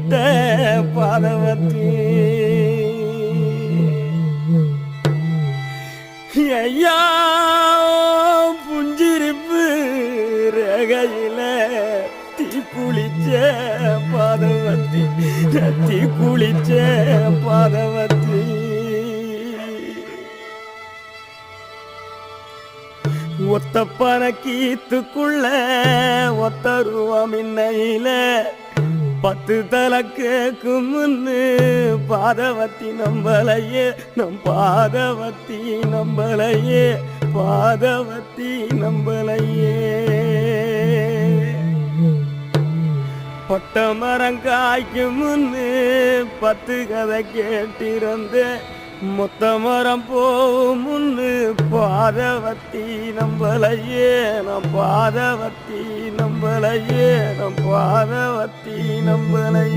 விட்ட பாதவத்தி ஐயா புஞ்சிருப்பு ரகையில தீ குளிச்ச பாதவத்தி தீ குளிச்ச பாதவத்தி ஒத்த பறக்கீத்துக்குள்ள ஒத்த ரூபமின்னையில 10 தலை கேக்கும் முன்னு பாதவத்தி நம்பலையே நம் பாதவத்தி நம்பலையே பாதவத்தி நம்பலையே பட்ட மரம் காய்க்கும் முன்னு 10 கதை கேட்டிருந்த மொத்த மரம் போகும் முன்னு பாதவத்தி நம்பலையே நம் பாதவத்தி நம்பலையே நம் பாதவத்தி நம்பலையே